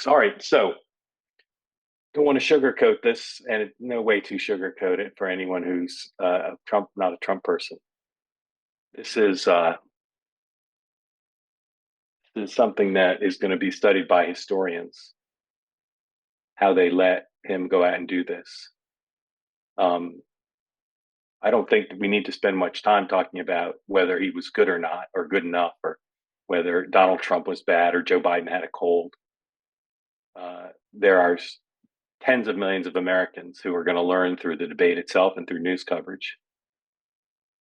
All right, so don't want to sugarcoat this, and no way to sugarcoat it for anyone who's not a Trump person. This is uh, this is something that is going to be studied by historians. How they let him go out and do this. Um, I don't think that we need to spend much time talking about whether he was good or not, or good enough, or whether Donald Trump was bad or Joe Biden had a cold. There are tens of millions of Americans who are going to learn through the debate itself and through news coverage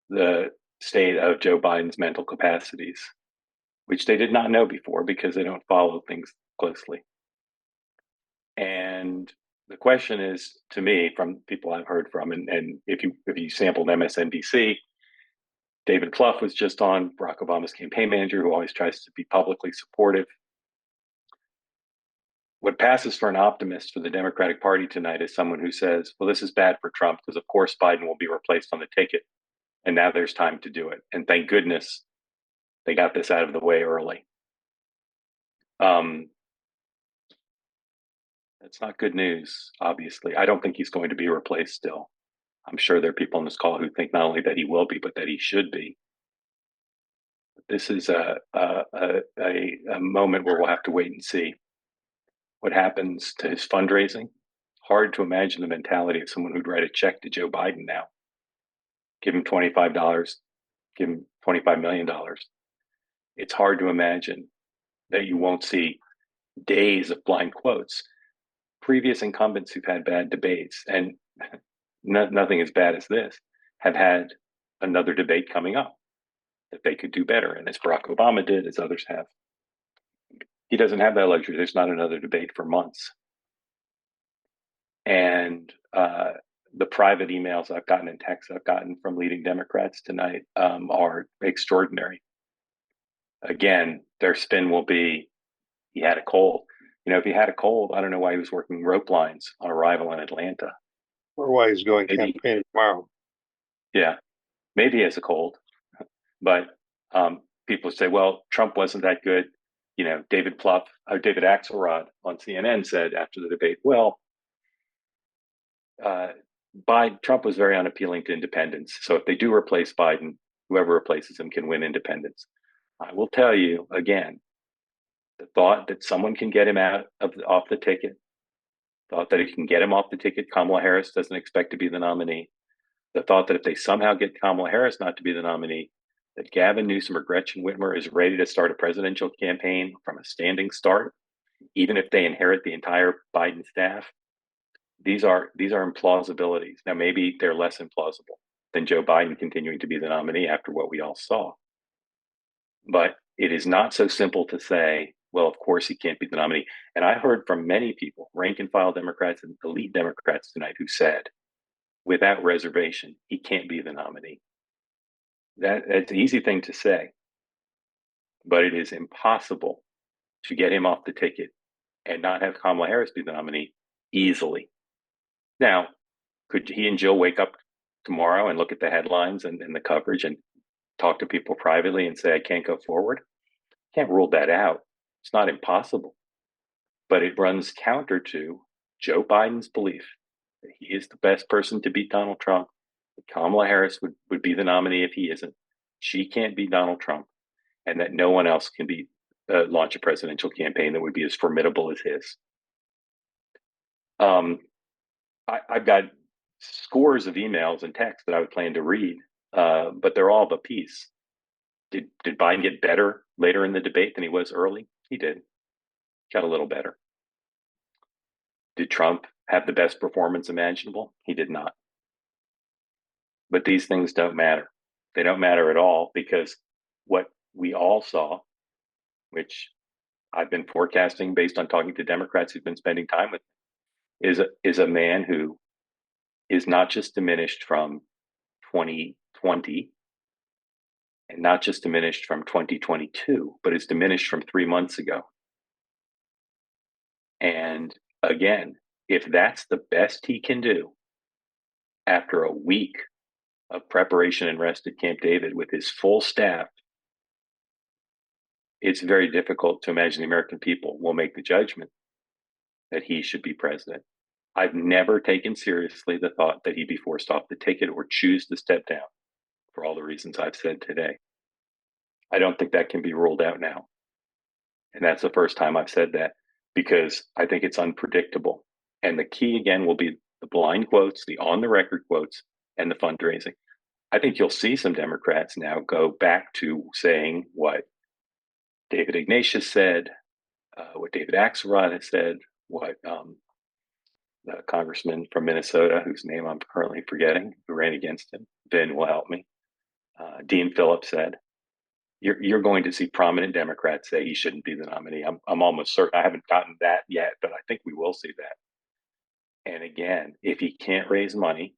the state of Joe Biden's mental capacities, which they did not know before because they don't follow things closely. And the question is, to me, from people I've heard from, and if you sampled MSNBC, David Plouffe was just on, Barack Obama's campaign manager, who always tries to be publicly supportive. What passes for an optimist for the Democratic Party tonight is someone who says, well, this is bad for Trump because, of course, Biden will be replaced on the ticket. And now there's time to do it. And thank goodness they got this out of the way early. That's not good news, obviously. I don't think he's going to be replaced still. I'm sure there are people on this call who think not only that he will be, but that he should be. This is a moment where we'll have to wait and see what happens to his fundraising. Hard to imagine the mentality of someone who'd write a check to Joe Biden now. Give him $25, give him $25 million. It's hard to imagine that you won't see days of blind quotes. Previous incumbents who've had bad debates, and nothing as bad as this, have had another debate coming up that they could do better. And as Barack Obama did, as others have. He doesn't have that luxury. There's not another debate for months. And the private emails I've gotten and texts I've gotten from leading Democrats tonight are extraordinary. Again, their spin will be, he had a cold. If he had a cold, I don't know why he was working rope lines on arrival in Atlanta. Or why he's going Maybe, campaigning tomorrow. yeah, maybe he has a cold. But people say, well, Trump wasn't that good. David Plouffe, or David Axelrod on CNN said after the debate, well, Trump was very unappealing to independents. So if they do replace Biden, whoever replaces him can win independents. I will tell you again, the thought that someone can get him off the ticket, thought that he can get him off the ticket, Kamala Harris doesn't expect to be the nominee. The thought that if they somehow get Kamala Harris not to be the nominee, that Gavin Newsom or Gretchen Whitmer is ready to start a presidential campaign from a standing start, even if they inherit the entire Biden staff. These are implausibilities. Now, maybe they're less implausible than Joe Biden continuing to be the nominee after what we all saw. But it is not so simple to say, well, of course he can't be the nominee. And I heard from many people, rank and file Democrats and elite Democrats tonight, who said, without reservation, he can't be the nominee. That's an easy thing to say, but it is impossible to get him off the ticket and not have Kamala Harris be the nominee easily. Now, could he and Jill wake up tomorrow and look at the headlines and the coverage and talk to people privately and say, I can't go forward? Can't rule that out. It's not impossible, but it runs counter to Joe Biden's belief that he is the best person to beat Donald Trump. Kamala Harris would be the nominee if he isn't. She can't beat Donald Trump, and that no one else can launch a presidential campaign that would be as formidable as his. I've got scores of emails and texts that I would plan to read, but they're all of a piece. Did Biden get better later in the debate than he was early? He did. Got a little better. Did Trump have the best performance imaginable? He did not. But these things don't matter. They don't matter at all, because what we all saw, which I've been forecasting based on talking to Democrats who've been spending time with me, is a man who is not just diminished from 2020 and not just diminished from 2022, but is diminished from 3 months ago. And again, if that's the best he can do after a week of preparation and rest at Camp David with his full staff, it's very difficult to imagine the American people will make the judgment that he should be president. I've never taken seriously the thought that he'd be forced off the ticket or choose to step down for all the reasons I've said today. I don't think that can be ruled out now. And that's the first time I've said that because I think it's unpredictable. And the key again will be the blind quotes, the on the record quotes, and the fundraising. I think you'll see some Democrats now go back to saying what David Ignatius said, what David Axelrod has said, what the congressman from Minnesota, whose name I'm currently forgetting, who ran against him, Ben will help me, Dean Phillips said. You're going to see prominent Democrats say he shouldn't be the nominee. I'm almost certain. I haven't gotten that yet, but I think we will see that. And again, if he can't raise money,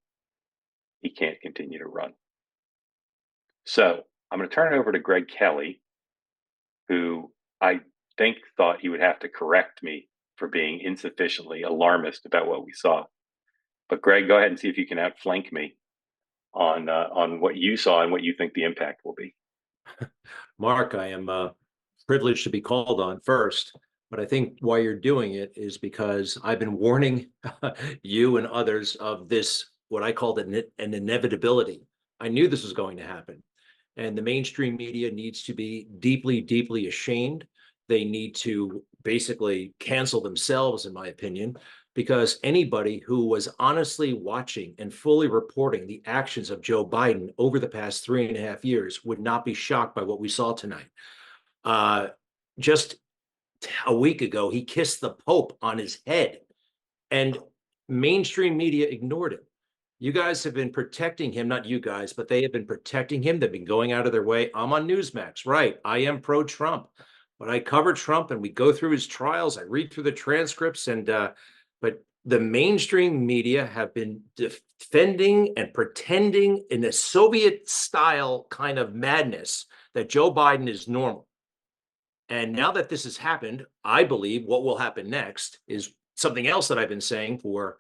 he can't continue to run. So I'm going to turn it over to Greg Kelly, who I think thought he would have to correct me for being insufficiently alarmist about what we saw. But Greg, go ahead and see if you can outflank me on what you saw and what you think the impact will be. Mark, I am privileged to be called on first, but I think why you're doing it is because I've been warning you and others of this, what I called an inevitability. I knew this was going to happen. And the mainstream media needs to be deeply, deeply ashamed. They need to basically cancel themselves, in my opinion, because anybody who was honestly watching and fully reporting the actions of Joe Biden over the past 3.5 years would not be shocked by what we saw tonight. Just a week ago, he kissed the Pope on his head, and mainstream media ignored it. You guys have been protecting him, not you guys, but they have been protecting him. They've been going out of their way. I'm on Newsmax, right? I am pro-Trump, but I cover Trump and we go through his trials. I read through the transcripts, and but the mainstream media have been defending and pretending in a Soviet-style kind of madness that Joe Biden is normal. And now that this has happened, I believe what will happen next is something else that I've been saying for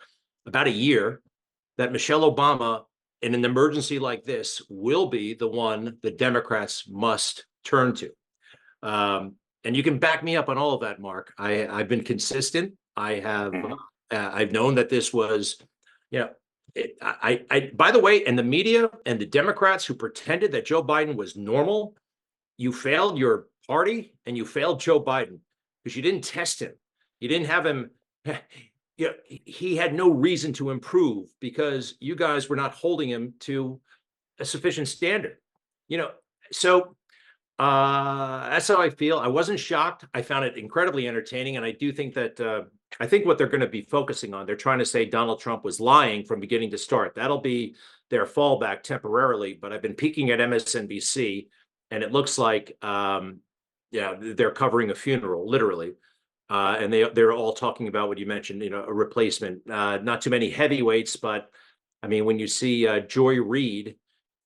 about a year, that Michelle Obama, in an emergency like this, will be the one the Democrats must turn to. And you can back me up on all of that, Mark. I've been consistent. I've known that this was, by the way, and the media and the Democrats who pretended that Joe Biden was normal, you failed your party and you failed Joe Biden because you didn't test him. You didn't have him. He had no reason to improve because you guys were not holding him to a sufficient standard. So that's how I feel. I wasn't shocked. I found it incredibly entertaining, and I do think that I think what they're going to be focusing on, they're trying to say Donald Trump was lying from beginning to start. That'll be their fallback temporarily. But I've been peeking at MSNBC, and it looks like they're covering a funeral, literally. And they're all talking about what you mentioned, a replacement. Not too many heavyweights, but I mean, when you see Joy Reid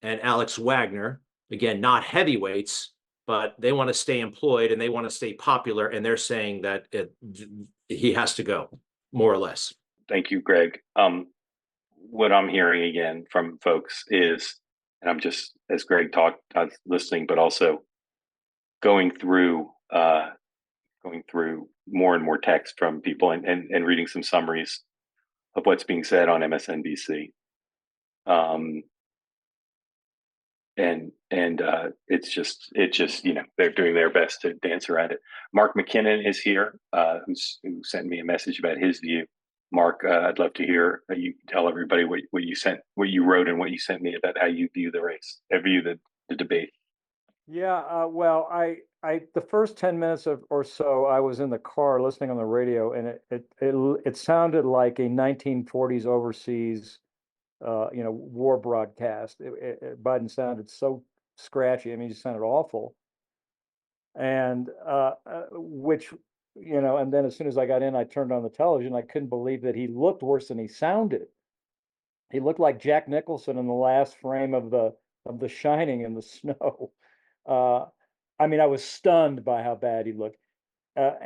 and Alex Wagner, again, not heavyweights, but they want to stay employed and they want to stay popular, and they're saying that he has to go, more or less. Thank you, Greg. What I'm hearing again from folks is, and I'm just, as Greg talked, I was listening, but also going through more and more text from people and reading some summaries of what's being said on MSNBC. It's just they're doing their best to dance around it. Mark McKinnon is here, who sent me a message about his view. Mark, I'd love to hear you tell everybody what you wrote and what you sent me about how you view the race, view the debate. Yeah, well, I the first 10 minutes or so, I was in the car listening on the radio, and it sounded like a 1940s overseas, war broadcast. Biden sounded so scratchy. I mean, he just sounded awful. And and then as soon as I got in, I turned on the television. I couldn't believe that he looked worse than he sounded. He looked like Jack Nicholson in the last frame of The Shining in the snow. I mean, I was stunned by how bad he looked. I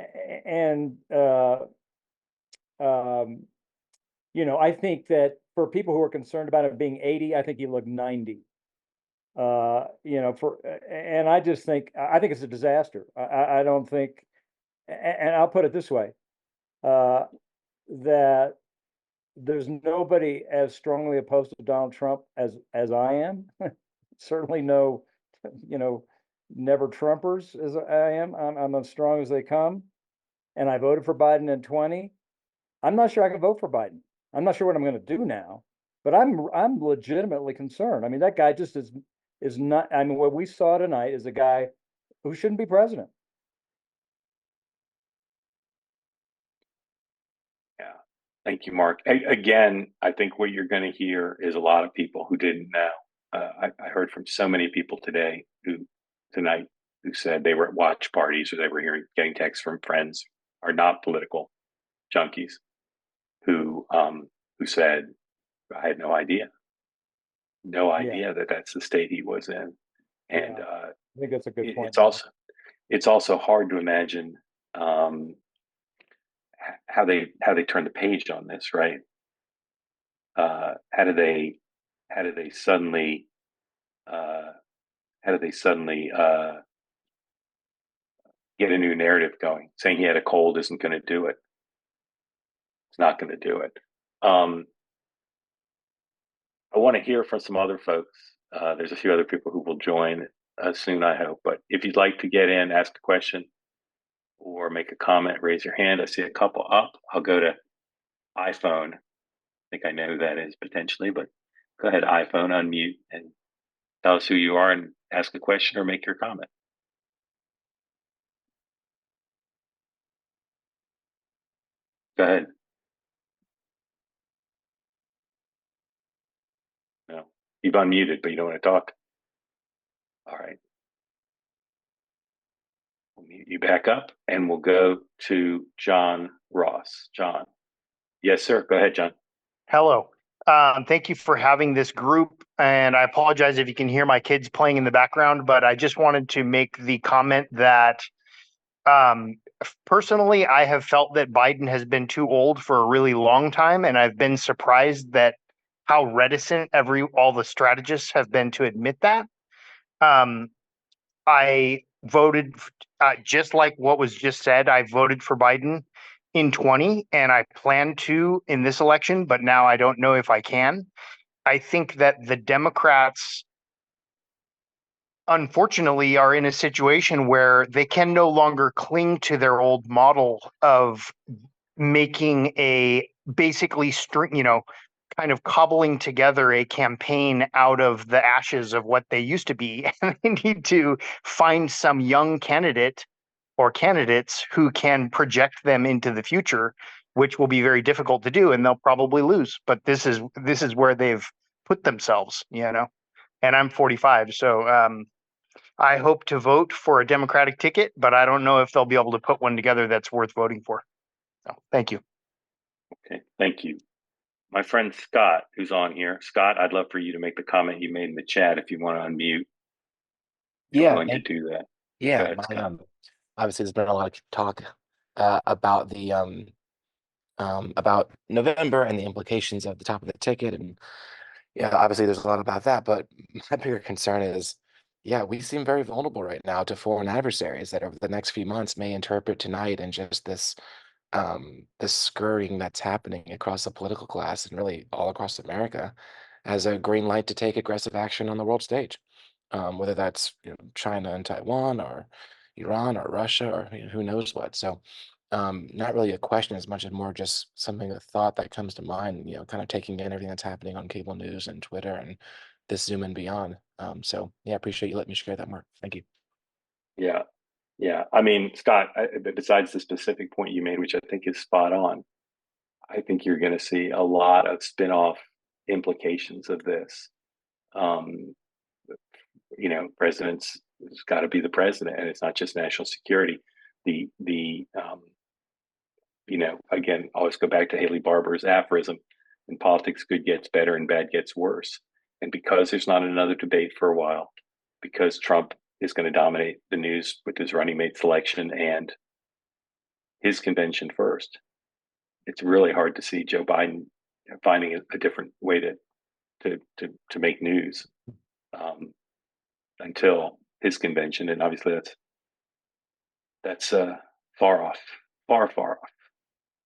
think that for people who are concerned about him being 80, I think he looked 90. And I just think it's a disaster. I don't think, and I'll put it this way. that there's nobody as strongly opposed to Donald Trump as I am. Certainly no, never Trumpers as I am. I'm as strong as they come. And I voted for Biden in 20. I'm not sure I can vote for Biden. I'm not sure what I'm going to do now, but I'm legitimately concerned. I mean, that guy just is not. I mean, what we saw tonight is a guy who shouldn't be president. Yeah. Thank you, Mark. Again, I think what you're going to hear is a lot of people who didn't know. I heard from so many people tonight who said they were at watch parties or they were getting texts from friends are not political junkies who said, I had no idea that that's the state he was in. And Yeah, I think that's a good point. it's also hard to imagine how they turn the page on this, right? How do they suddenly get a new narrative going? Saying he had a cold isn't going to do it. It's not going to do it. I want to hear from some other folks. There's a few other people who will join soon, I hope. But if you'd like to get in, ask a question, or make a comment, raise your hand. I see a couple up. I'll go to iPhone. I think I know who that is potentially, but go ahead, iPhone, unmute and tell us who you are and ask a question or make your comment. Go ahead. No, you've unmuted, but you don't want to talk. All right. We'll mute you back up and we'll go to John Ross. John. Yes, sir. Go ahead, John. Hello. Thank you for having this group. And I apologize if you can hear my kids playing in the background, but I just wanted to make the comment that personally, I have felt that Biden has been too old for a really long time. And I've been surprised that how reticent all the strategists have been to admit that. I voted just like what was just said. I voted for Biden in 20, and I plan to in this election, but now I don't know if I can. I think that the Democrats, unfortunately, are in a situation where they can no longer cling to their old model of making a basically kind of cobbling together a campaign out of the ashes of what they used to be. And they need to find some young candidate or candidates who can project them into the future, which will be very difficult to do, and they'll probably lose. But this is where they've put themselves, And I'm 45, so I hope to vote for a Democratic ticket, but I don't know if they'll be able to put one together that's worth voting for. So, thank you. Okay, thank you. My friend Scott, who's on here. Scott, I'd love for you to make the comment you made in the chat if you want to unmute. You're willing to do that. Yeah, ahead, obviously there's been a lot of talk about the about November and the implications of the top of the ticket, and yeah, obviously there's a lot about that. But my bigger concern is, yeah, we seem very vulnerable right now to foreign adversaries that over the next few months may interpret tonight and just this scurrying that's happening across the political class and really all across America as a green light to take aggressive action on the world stage, whether that's China and Taiwan or Iran or Russia or who knows what. So not really a question as much as more just something, a thought that comes to mind, kind of taking in everything that's happening on cable news and Twitter and this Zoom and beyond. So yeah, appreciate you letting me share that, Mark. Thank you. Yeah. Yeah. I mean, Scott, besides the specific point you made, which I think is spot on, I think you're going to see a lot of spin-off implications of this. President's has got to be the president, and it's not just national security. Again, always go back to Haley Barbour's aphorism: in politics, good gets better and bad gets worse. And because there's not another debate for a while, because Trump is going to dominate the news with his running mate selection and his convention first, it's really hard to see Joe Biden finding a different way to make news until his convention, and obviously that's far off, far off.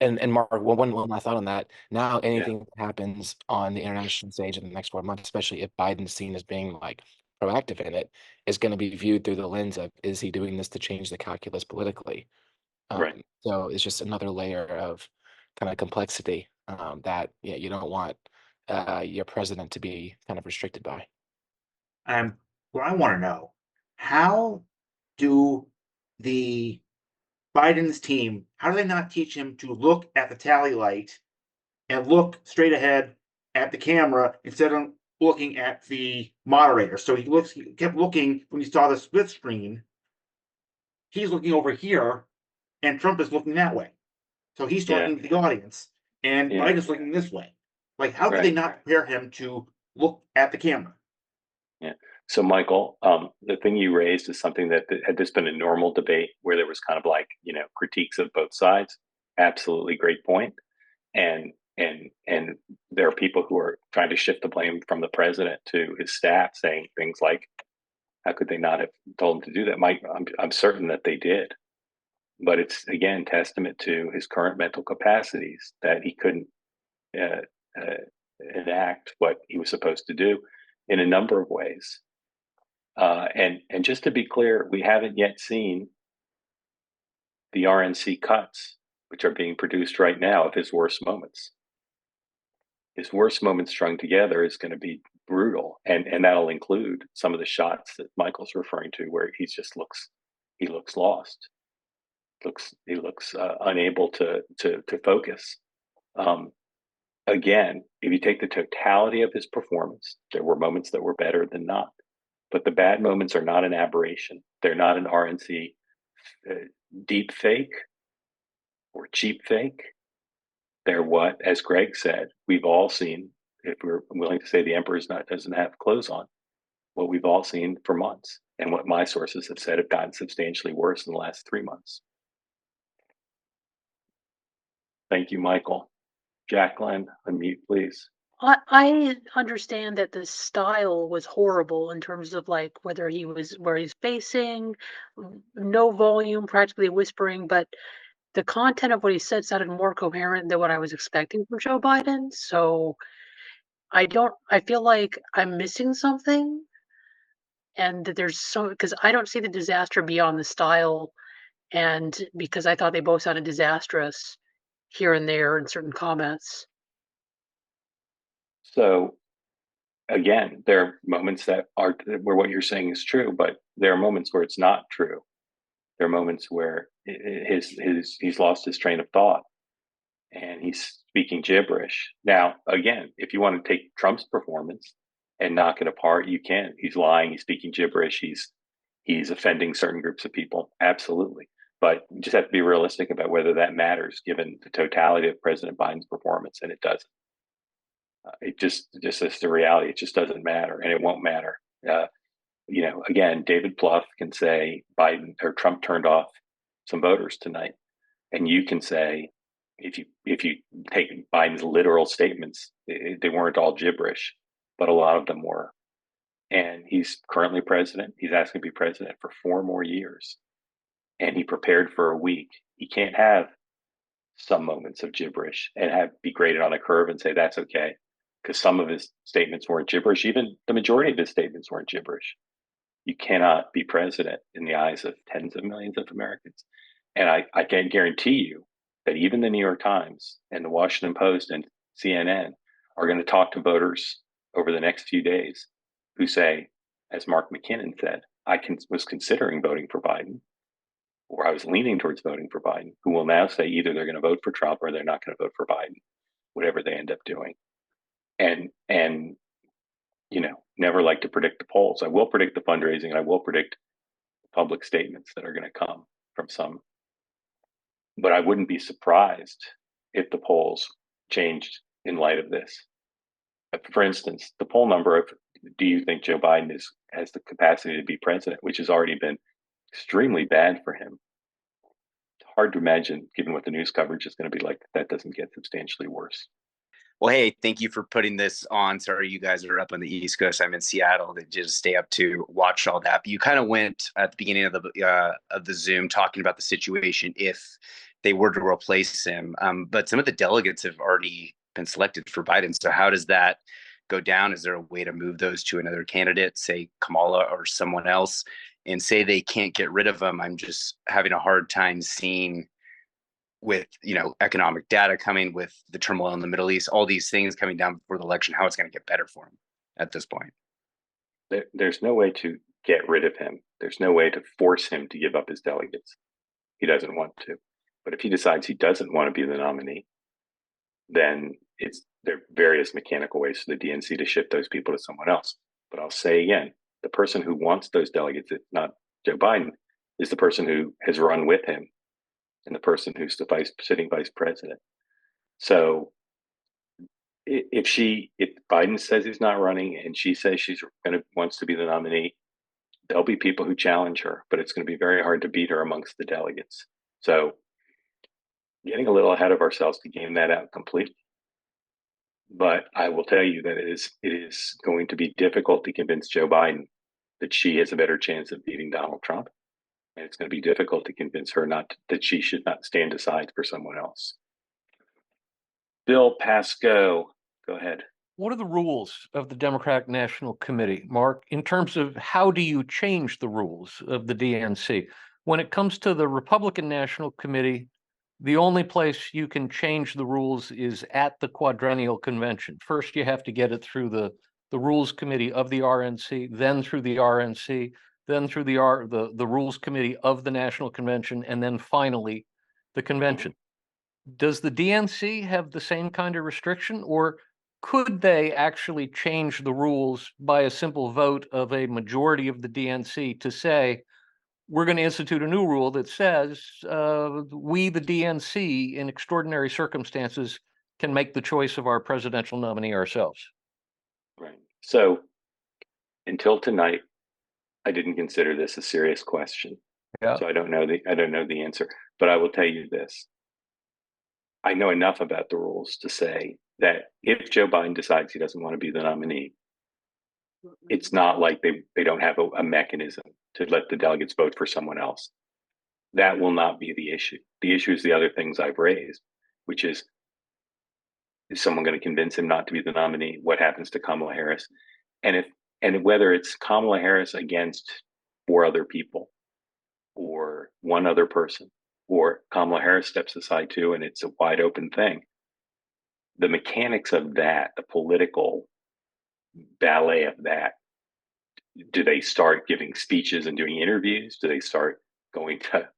And Mark, one last thought on that. Now, anything that happens on the international stage in the next 4 months, especially if Biden's seen as being like proactive in it, is going to be viewed through the lens of, is he doing this to change the calculus politically? Right. So it's just another layer of kind of complexity that you don't want your president to be kind of restricted by. What I want to know, how do the Biden's team, how do they not teach him to look at the tally light and look straight ahead at the camera instead of looking at the moderator? So he kept looking when he saw the split screen. He's looking over here, and Trump is looking that way. So he's talking to the audience, and Biden's looking this way. Like, how could they not prepare him to look at the camera? Yeah. So, Michael, the thing you raised is something that had this been a normal debate where there was kind of like, critiques of both sides. Absolutely great point. And there are people who are trying to shift the blame from the president to his staff, saying things like, how could they not have told him to do that? Mike, I'm certain that they did. But it's, again, testament to his current mental capacities that he couldn't enact what he was supposed to do in a number of ways. And just to be clear, we haven't yet seen the RNC cuts, which are being produced right now, of his worst moments. His worst moments strung together is going to be brutal, and that'll include some of the shots that Michael's referring to, where he looks lost, he looks unable to focus. Again, if you take the totality of his performance, there were moments that were better than not. But the bad moments are not an aberration. They're not an RNC deep fake or cheap fake. They're what, as Greg said, we've all seen, if we're willing to say the emperor doesn't have clothes on, what we've all seen for months, and what my sources have said have gotten substantially worse in the last 3 months. Thank you, Michael. Jacqueline, unmute, please. I understand that the style was horrible in terms of like where he's facing, no volume, practically whispering, but the content of what he said sounded more coherent than what I was expecting from Joe Biden. So I feel like I'm missing something, and that because I don't see the disaster beyond the style, and because I thought they both sounded disastrous here and there in certain comments. So again, there are moments where what you're saying is true, but there are moments where it's not true. There are moments where he's lost his train of thought and he's speaking gibberish. Now, again, if you want to take Trump's performance and knock it apart, you can. He's lying. He's speaking gibberish. He's offending certain groups of people. Absolutely. But you just have to be realistic about whether that matters given the totality of President Biden's performance, and it doesn't. It just is the reality. It just doesn't matter, and it won't matter. Again, David Plouffe can say Biden or Trump turned off some voters tonight, and you can say if you take Biden's literal statements, they weren't all gibberish, but a lot of them were. And he's currently president. He's asking to be president for 4 more years, and he prepared for a week. He can't have some moments of gibberish and be graded on a curve and say that's okay, because some of his statements weren't gibberish. Even the majority of his statements weren't gibberish. You cannot be president in the eyes of tens of millions of Americans. And I can guarantee you that even the New York Times and the Washington Post and CNN are going to talk to voters over the next few days who say, as Mark McKinnon said, was considering voting for Biden, or I was leaning towards voting for Biden, who will now say either they're going to vote for Trump or they're not going to vote for Biden, whatever they end up doing. And never like to predict the polls. I will predict the fundraising, and I will predict public statements that are going to come from some. But I wouldn't be surprised if the polls changed in light of this. For instance, the poll number of do you think Joe Biden has the capacity to be president, which has already been extremely bad for him. It's hard to imagine, given what the news coverage is going to be like, that doesn't get substantially worse. Well, hey, thank you for putting this on. Sorry, you guys are up on the East Coast. I'm in Seattle. To just stay up to watch all that. But you kind of went at the beginning of the Zoom talking about the situation if they were to replace him. But some of the delegates have already been selected for Biden. So how does that go down? Is there a way to move those to another candidate, say Kamala or someone else, and say they can't get rid of him? I'm just having a hard time seeing, with economic data coming, with the turmoil in the Middle East, all these things coming down before the election, how it's going to get better for him at this point. There's no way to get rid of him. There's no way to force him to give up his delegates. He doesn't want to. But if he decides he doesn't want to be the nominee, then there are various mechanical ways for the DNC to shift those people to someone else. But I'll say again, the person who wants those delegates, if not Joe Biden, is the person who has run with him and the person who's the sitting vice president. So if Biden says he's not running and she says wants to be the nominee, there'll be people who challenge her, but it's going to be very hard to beat her amongst the delegates. So getting a little ahead of ourselves to game that out completely. But I will tell you that it is going to be difficult to convince Joe Biden that she has a better chance of beating Donald Trump. And it's going to be difficult to convince her that she should not stand aside for someone else. Bill Pascoe, go ahead. What are the rules of the Democratic National Committee, Mark, in terms of how do you change the rules of the DNC? When it comes to the Republican National Committee, the only place you can change the rules is at the quadrennial convention. First, you have to get it through the Rules Committee of the RNC, then through the RNC, then through the Rules Committee of the National Convention, and then finally the convention. Does the DNC have the same kind of restriction, or could they actually change the rules by a simple vote of a majority of the DNC to say, we're going to institute a new rule that says we, the DNC, in extraordinary circumstances, can make the choice of our presidential nominee ourselves? Right. So until tonight, I didn't consider this a serious question. Yeah. So I don't know the answer, but I will tell you this. I know enough about the rules to say that if Joe Biden decides he doesn't want to be the nominee, it's not like they don't have a mechanism to let the delegates vote for someone else. That will not be the issue. The issue is the other things I've raised, which is someone going to convince him not to be the nominee? What happens to Kamala Harris? And whether it's Kamala Harris against 4 other people or one other person, or Kamala Harris steps aside too, and it's a wide open thing. The mechanics of that, the political ballet of that, do they start giving speeches and doing interviews? Do they start going to,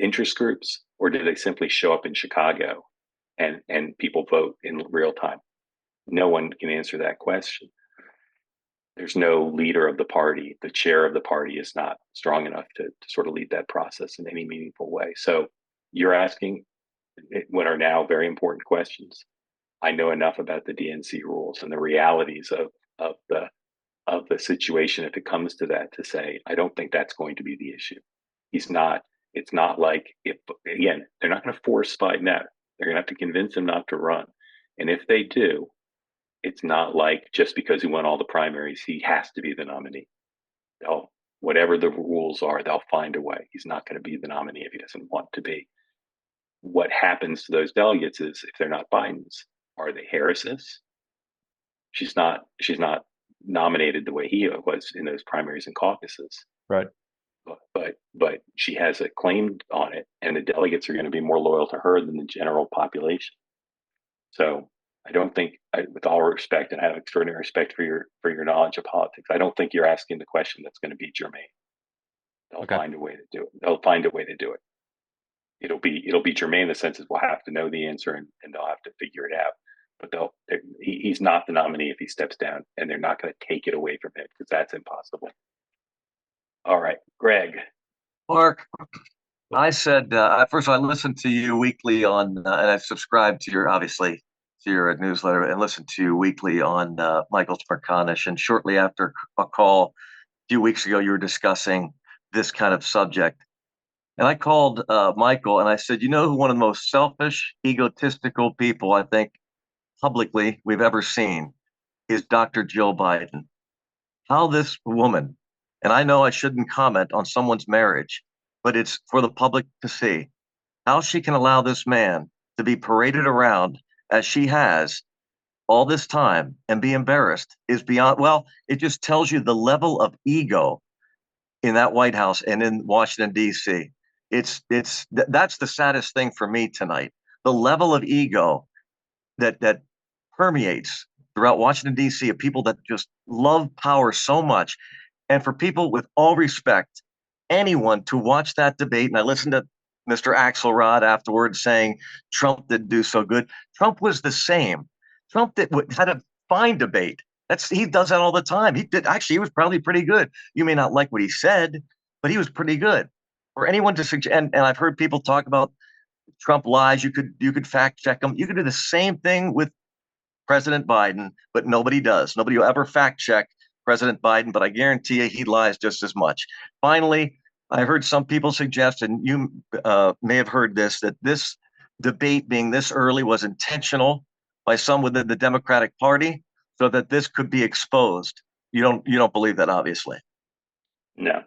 interest groups, or do they simply show up in Chicago and people vote in real time? No one can answer that question. There's no leader of the party. The chair of the party is not strong enough to sort of lead that process in any meaningful way. So you're asking what are now very important questions. I know enough about the DNC rules and the realities of the situation if it comes to that to say, I don't think that's going to be the issue. It's not like, they're not going to force Biden out. They're going to have to convince him not to run. And if they do, it's not like just because he won all the primaries, he has to be the nominee. Whatever the rules are, they'll find a way. He's not going to be the nominee if he doesn't want to be. What happens to those delegates is, if they're not Biden's, are they Harris's? She's not nominated the way he was in those primaries and caucuses. Right. But she has a claim on it, and the delegates are going to be more loyal to her than the general population. So I don't think, with all respect, and I have extraordinary respect for your knowledge of politics, I don't think you're asking the question that's going to be germane. They'll find a way to do it. They'll find a way to do it. It'll be germane in the sense that we'll have to know the answer and they'll have to figure it out. But he's not the nominee if he steps down, and they're not going to take it away from him, because that's impossible. All right, Greg. Mark, I said, first of all, I listen to you weekly on, and I've subscribed to your newsletter and listen to you weekly on Michael's Merconish. And shortly after a call a few weeks ago, you were discussing this kind of subject. And I called Michael and I said, who one of the most selfish, egotistical people I think publicly we've ever seen is Dr. Jill Biden. How this woman, and I know I shouldn't comment on someone's marriage, but it's for the public to see. how she can allow this man to be paraded around as she has all this time and be embarrassed is beyond, well, it just tells you the level of ego in that White House and in Washington, D.C. That's the saddest thing for me tonight. The level of ego that permeates throughout Washington, D.C. of people that just love power so much. And for people, with all respect, anyone to watch that debate, and I listened to Mr. Axelrod afterwards saying Trump didn't do so good. Trump was the same. Trump had a fine debate. He does that all the time. He was probably pretty good. You may not like what he said, but he was pretty good. For anyone to suggest, and I've heard people talk about Trump lies. You could fact check them. You could do the same thing with President Biden, but nobody does. Nobody will ever fact check President Biden, but I guarantee you he lies just as much. Finally, I heard some people suggest, and you may have heard this, that this debate being this early was intentional by some within the Democratic Party so that this could be exposed. You don't believe that, obviously. No,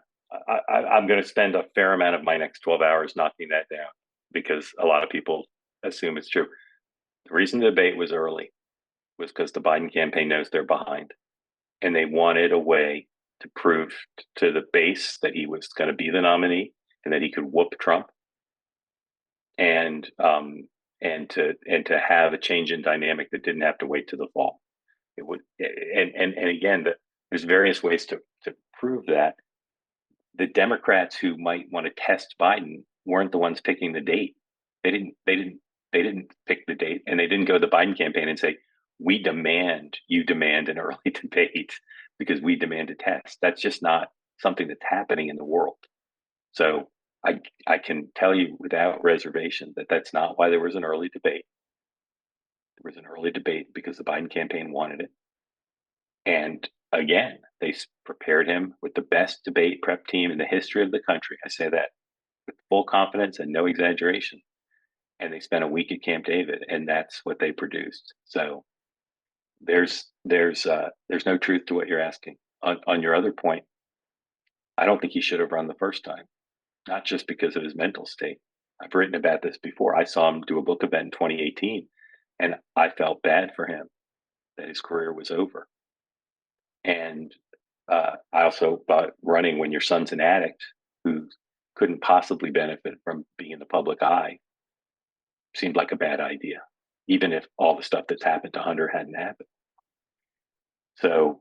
I'm going to spend a fair amount of my next 12 hours knocking that down because a lot of people assume it's true. The reason the debate was early was because the Biden campaign knows they're behind, and they wanted a way to prove to the base that he was going to be the nominee and that he could whoop Trump, and to have a change in dynamic that didn't have to wait to the fall. It would, and again, there's various ways to prove that. The Democrats who might want to test Biden weren't the ones picking the date. They didn't pick the date, and they didn't go to the Biden campaign and say, you demand an early debate because we demand a test. That's just not something that's happening in the world. So I can tell you without reservation that that's not why there was an early debate. There was an early debate because the Biden campaign wanted it. And again, they prepared him with the best debate prep team in the history of the country. I say that with full confidence and no exaggeration. And they spent a week at Camp David, and that's what they produced. So there's no truth to what you're asking. On your other point, I don't think he should have run the first time, not just because of his mental state. I've written about this before. I saw him do a book event in 2018, and I felt bad for him that his career was over. And I also thought running when your son's an addict who couldn't possibly benefit from being in the public eye seemed like a bad idea, even if all the stuff that's happened to Hunter hadn't happened. So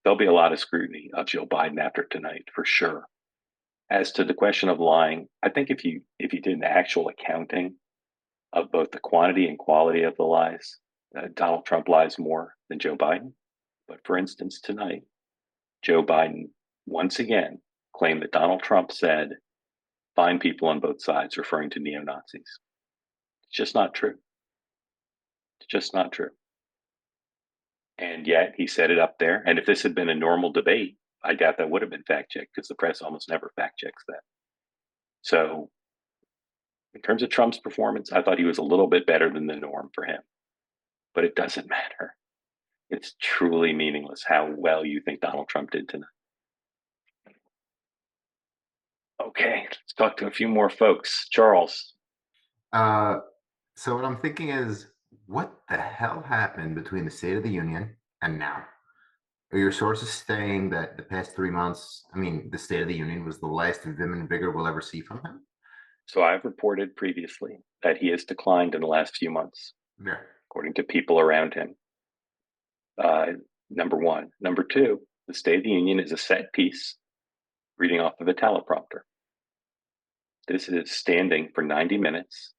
there'll be a lot of scrutiny of Joe Biden after tonight, for sure. As to the question of lying, I think if you did an actual accounting of both the quantity and quality of the lies, Donald Trump lies more than Joe Biden. But for instance, tonight, Joe Biden once again claimed that Donald Trump said, "Find people on both sides," referring to neo-Nazis. It's just not true. It's just not true. And yet he said it up there. And if this had been a normal debate, I doubt that would have been fact-checked because the press almost never fact-checks that. So in terms of Trump's performance, I thought he was a little bit better than the norm for him. But it doesn't matter. It's truly meaningless how well you think Donald Trump did tonight. Okay, let's talk to a few more folks. Charles. So what I'm thinking is, what the hell happened between the State of the Union and now? Are your sources saying that the past 3 months, the State of the Union was the last vim and vigor we'll ever see from him? So I've reported previously that he has declined in the last few months, Yeah. according to people around him. Number one. Number two, the State of the Union is a set piece reading off of a teleprompter. This is standing for 90 minutes,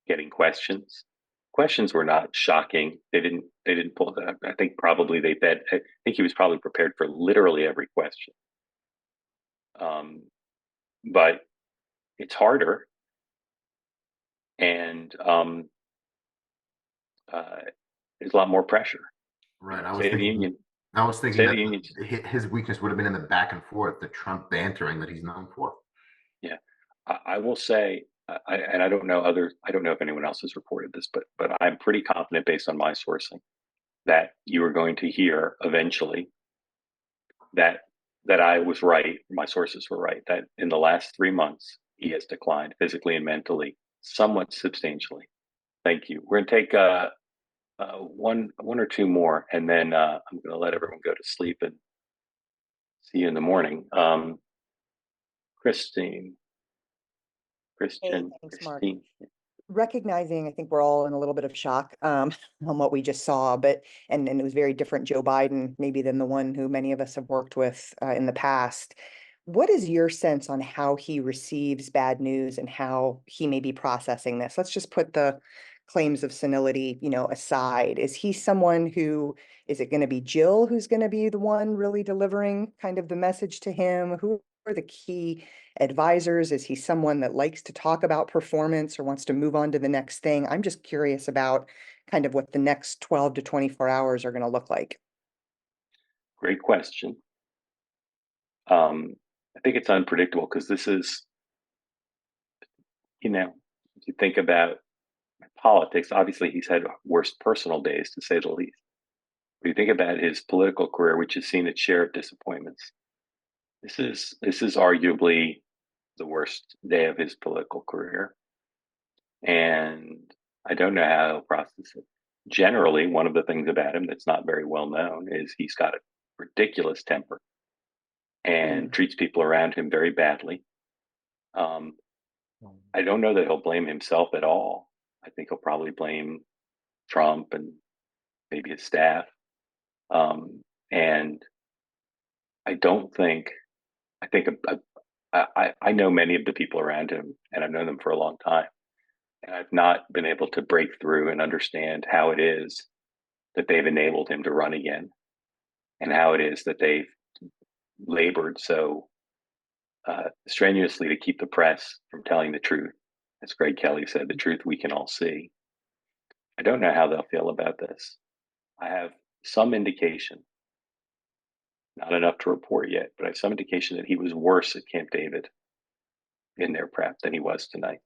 getting questions. Questions were not shocking. They didn't pull that. I think probably I think he was probably prepared for literally every question. But it's harder, and there's a lot more pressure. Right. State of the Union. I was thinking State of that the Union. his weakness would have been in the back and forth, the Trump bantering that he's known for. Yeah, I will say, and I don't know if anyone else has reported this, but I'm pretty confident based on my sourcing that you are going to hear eventually that I was right, my sources were right, that in the last 3 months he has declined physically and mentally, somewhat substantially. Thank you. We're going to take one or two more, and then I'm going to let everyone go to sleep and see you in the morning. Christine, Thanks, Mark. Christine. Recognizing, I think we're all in a little bit of shock on what we just saw, but and it was very different Joe Biden maybe than the one who many of us have worked with in the past. What is your sense on how he receives bad news and how he may be processing this? Let's just put the claims of senility, aside. Is he someone who, is it going to be Jill who's going to be the one really delivering kind of the message to him? Who are the key advisors? Is he someone that likes to talk about performance or wants to move on to the next thing? I'm just curious about kind of what the next 12 to 24 hours are going to look like. Great question. I think it's unpredictable because this is, if you think about politics, obviously he's had worse personal days, to say the least. But you think about his political career, which has seen its share of disappointments. This is arguably the worst day of his political career, and I don't know how he'll process it. Generally, one of the things about him that's not very well known is he's got a ridiculous temper and treats people around him very badly. I don't know that he'll blame himself at all. I think he'll probably blame Trump and maybe his staff. And I don't think, I think I know many of the people around him, and I've known them for a long time. And I've not been able to break through and understand how it is that they've enabled him to run again, and how it is that they've labored so strenuously to keep the press from telling the truth. As Greg Kelly said, the truth we can all see. I don't know how they'll feel about this. I have some indication, not enough to report yet, but I have some indication that he was worse at Camp David in their prep than he was tonight.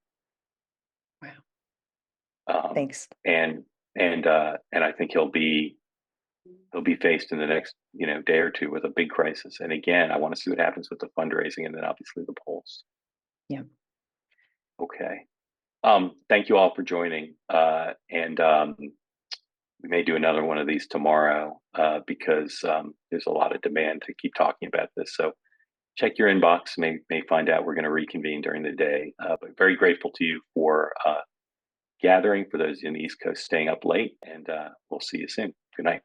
Wow. Thanks. And I think he'll be faced in the next day or two with a big crisis. And again, I want to see what happens with the fundraising and then obviously the polls. Yeah. Okay. Thank you all for joining. And we may do another one of these tomorrow because there's a lot of demand to keep talking about this. So check your inbox. May find out we're going to reconvene during the day. But very grateful to you for gathering, for those in the East Coast staying up late, and we'll see you soon. Good night.